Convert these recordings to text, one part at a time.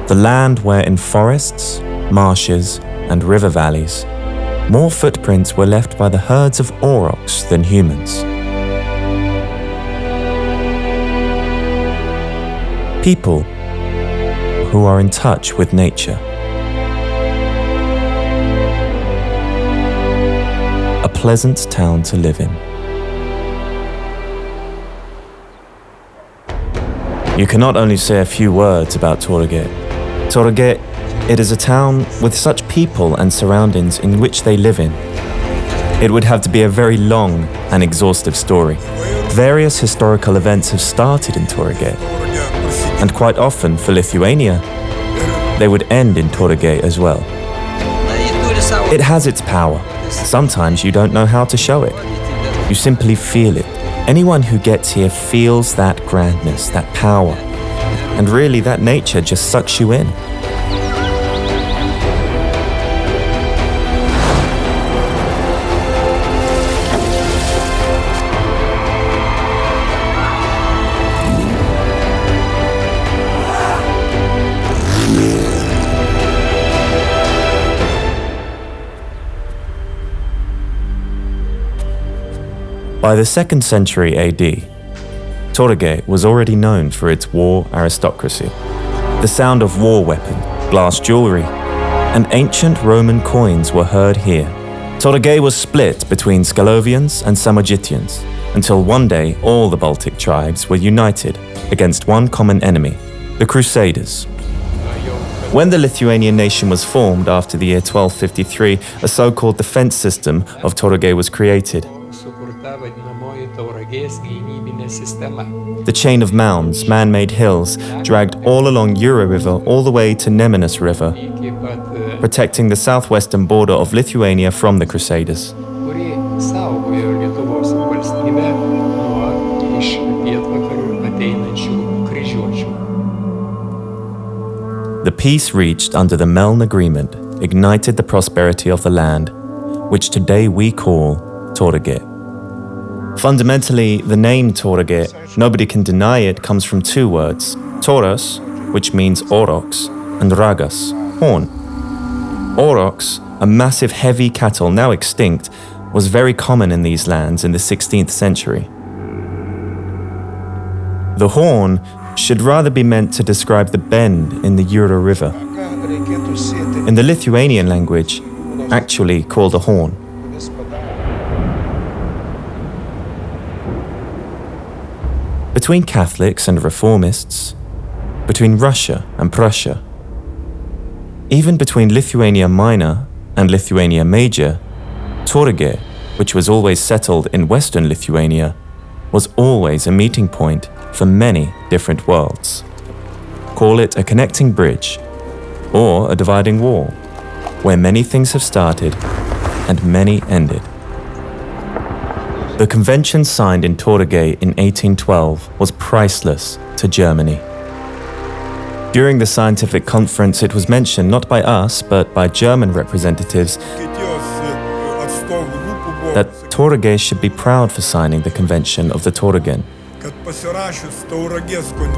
the land where in forests, marshes, and river valleys, more footprints were left by the herds of aurochs than humans. People who are in touch with nature. A pleasant town to live in. You cannot only say a few words about Taurage. Taurage, it is a town with such people and surroundings in which they live in. It would have to be a very long and exhaustive story. Various historical events have started in Taurage, and quite often for Lithuania, they would end in Taurage as well. It has its power. Sometimes you don't know how to show it. You simply feel it. Anyone who gets here feels that grandness, that power. And really, that nature just sucks you in. By the 2nd century AD, Taurage was already known for its war aristocracy. The sound of war weapon, glass jewelry, and ancient Roman coins were heard here. Taurage was split between Scalovians and Samogitians, until one day all the Baltic tribes were united against one common enemy, the Crusaders. When the Lithuanian nation was formed after the year 1253, a so-called defense system of Taurage was created. The chain of mounds, man-made hills, dragged all along Jura River all the way to Nemunas River, protecting the southwestern border of Lithuania from the Crusaders. The peace reached under the Meln Agreement ignited the prosperity of the land, which today we call Taurage. Fundamentally, the name Taurage, nobody can deny it, comes from two words, Tauros, which means aurochs, and ragas, horn. Aurochs, a massive heavy cattle now extinct, was very common in these lands in the 16th century. The horn should rather be meant to describe the bend in the Jura River. In the Lithuanian language, actually called a horn. Between Catholics and Reformists, between Russia and Prussia, even between Lithuania Minor and Lithuania Major, Taurage, which was always settled in western Lithuania, was always a meeting point for many different worlds. Call it a connecting bridge, or a dividing wall, where many things have started and many ended. The convention signed in Taurage in 1812 was priceless to Germany. During the scientific conference, it was mentioned not by us, but by German representatives, that Taurage should be proud for signing the Convention of the Tauragen.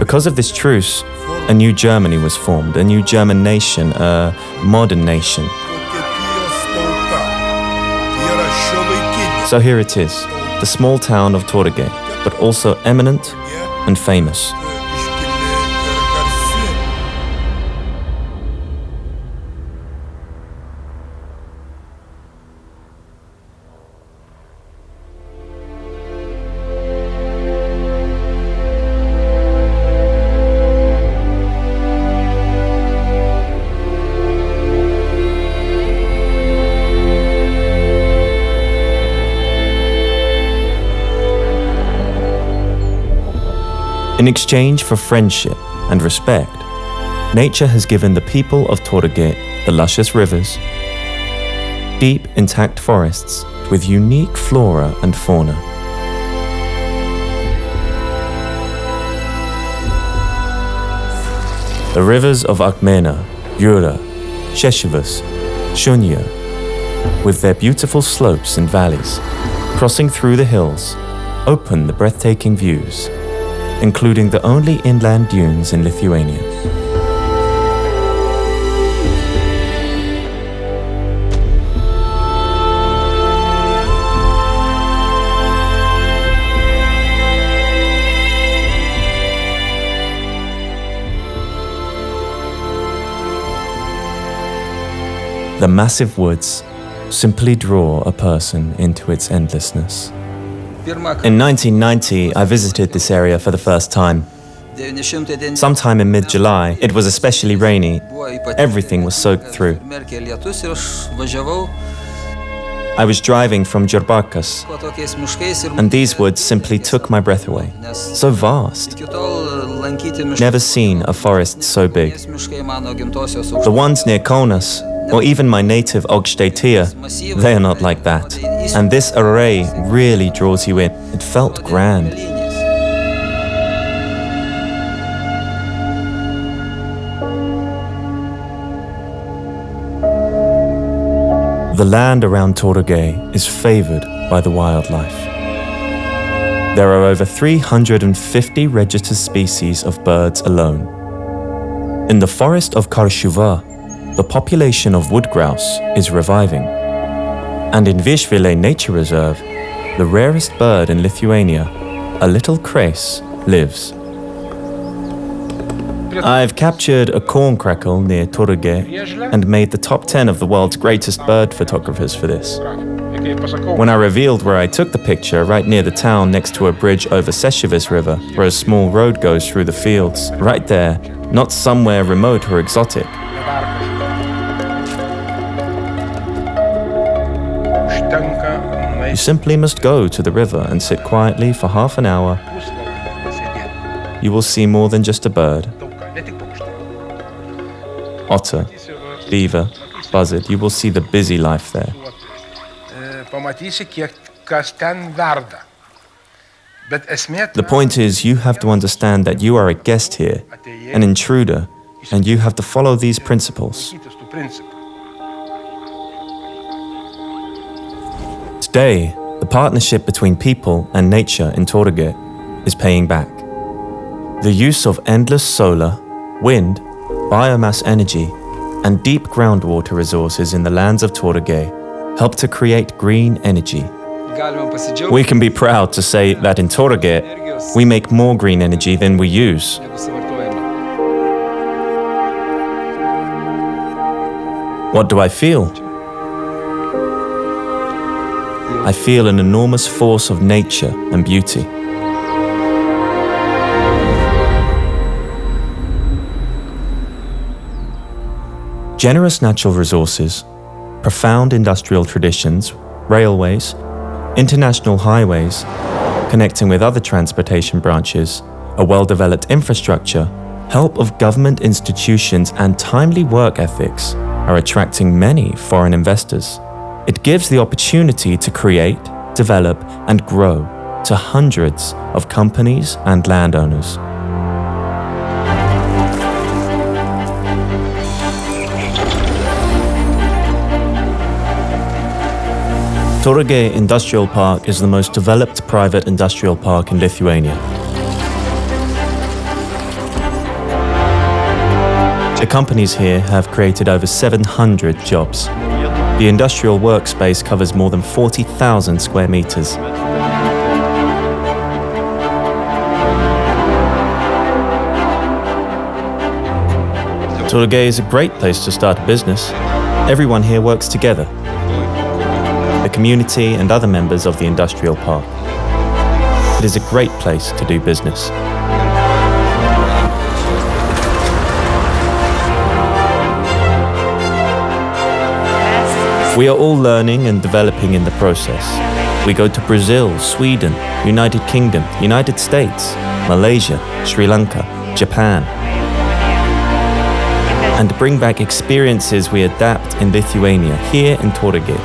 Because of this truce, a new Germany was formed, a new German nation, a modern nation. So here it is, the small town of Taurage, but also eminent and famous. In exchange for friendship and respect, nature has given the people of Taurage the luscious rivers, deep intact forests with unique flora and fauna. The rivers of Akmena, Jura, Šešėvas, Shunya, with their beautiful slopes and valleys, crossing through the hills, open the breathtaking views, including the only inland dunes in Lithuania. The massive woods simply draw a person into its endlessness. In 1990, I visited this area for the first time. Sometime in mid-July, it was especially rainy. Everything was soaked through. I was driving from Jurbarkas, and these woods simply took my breath away. So vast. Never seen a forest so big. The ones near Kaunas, or even my native Augstatia, they are not like that. And this array really draws you in. It felt grand. The land around Taurage is favored by the wildlife. There are over 350 registered species of birds alone. In the forest of Karshuva, the population of wood grouse is reviving. And in Viešvilė Nature Reserve, the rarest bird in Lithuania, a little crase, lives. I've captured a corn crackle near Taurage and made the top 10 of the world's greatest bird photographers for this. When I revealed where I took the picture, right near the town next to a bridge over Seševis River, where a small road goes through the fields, right there, not somewhere remote or exotic. You simply must go to the river and sit quietly for half an hour. You will see more than just a bird. Otter, beaver, buzzard, you will see the busy life there. The point is, you have to understand that you are a guest here, an intruder, and you have to follow these principles. Today, the partnership between people and nature in Taurage is paying back. The use of endless solar, wind, biomass energy, and deep groundwater resources in the lands of Taurage help to create green energy. We can be proud to say that in Taurage, we make more green energy than we use. What do I feel? I feel an enormous force of nature and beauty. Generous natural resources, profound industrial traditions, railways, international highways, connecting with other transportation branches, a well-developed infrastructure, help of government institutions and timely work ethics are attracting many foreign investors. It gives the opportunity to create, develop, and grow to hundreds of companies and landowners. Taurage Industrial Park is the most developed private industrial park in Lithuania. The companies here have created over 700 jobs. The industrial workspace covers more than 40,000 square meters. Taurage is a great place to start a business. Everyone here works together. The community and other members of the industrial park. It is a great place to do business. We are all learning and developing in the process. We go to Brazil, Sweden, United Kingdom, United States, Malaysia, Sri Lanka, Japan, and bring back experiences we adapt in Lithuania, here in Taurage.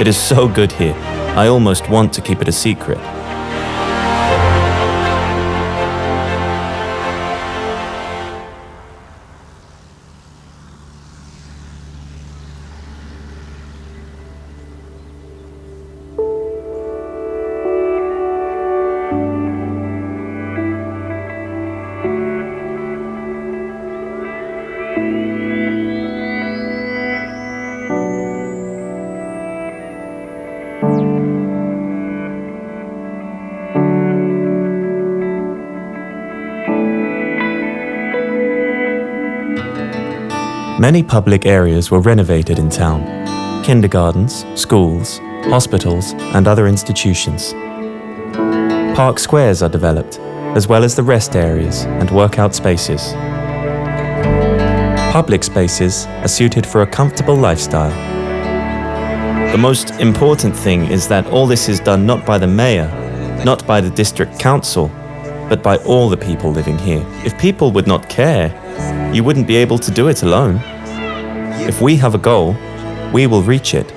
It is so good here. I almost want to keep it a secret. Many public areas were renovated in town: kindergartens, schools, hospitals, and other institutions. Park squares are developed, as well as the rest areas and workout spaces. Public spaces are suited for a comfortable lifestyle. The most important thing is that all this is done not by the mayor, not by the district council, but by all the people living here. If people would not care, you wouldn't be able to do it alone. If we have a goal, we will reach it.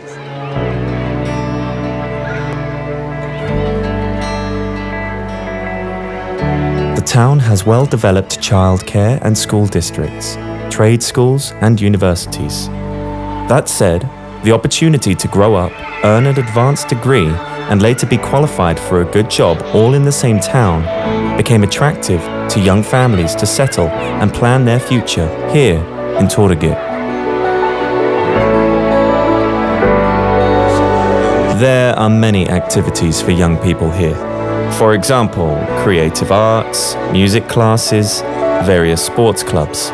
The town has well-developed childcare and school districts, trade schools and universities. That said, the opportunity to grow up, earn an advanced degree, and later be qualified for a good job all in the same town became attractive to young families to settle and plan their future here in Taurage. There are many activities for young people here. For example, creative arts, music classes, various sports clubs.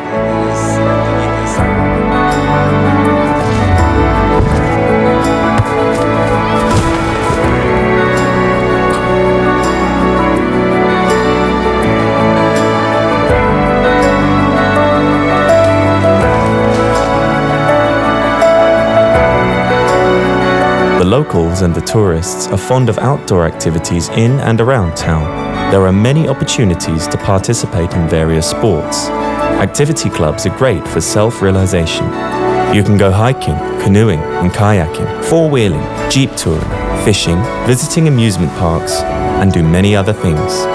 The locals and the tourists are fond of outdoor activities in and around town. There are many opportunities to participate in various sports. Activity clubs are great for self-realization. You can go hiking, canoeing and kayaking, four-wheeling, jeep touring, fishing, visiting amusement parks, and do many other things.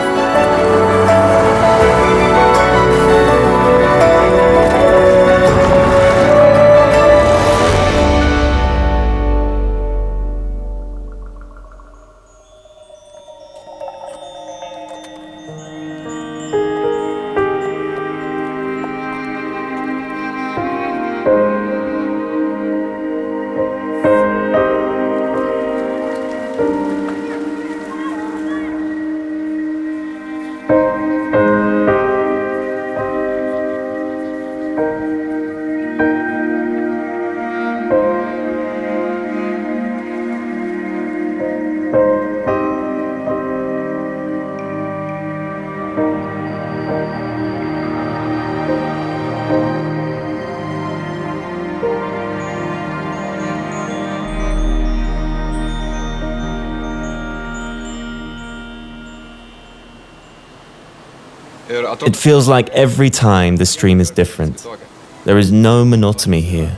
It feels like every time the stream is different. There is no monotony here.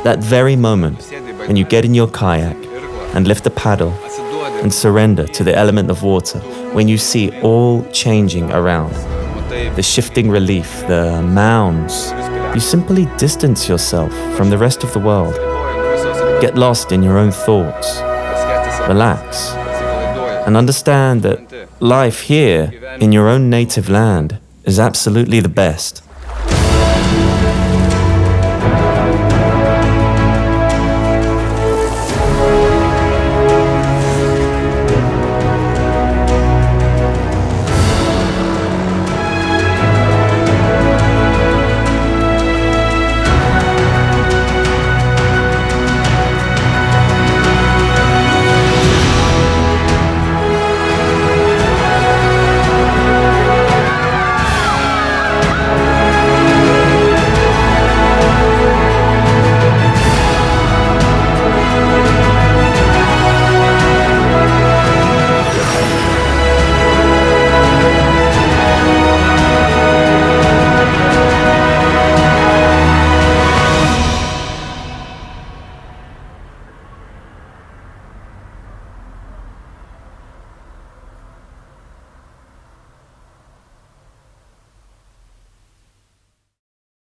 That very moment when you get in your kayak and lift the paddle and surrender to the element of water, when you see all changing around, the shifting relief, the mounds, you simply distance yourself from the rest of the world. Get lost in your own thoughts. Relax. And understand that life here in your own native land is absolutely the best.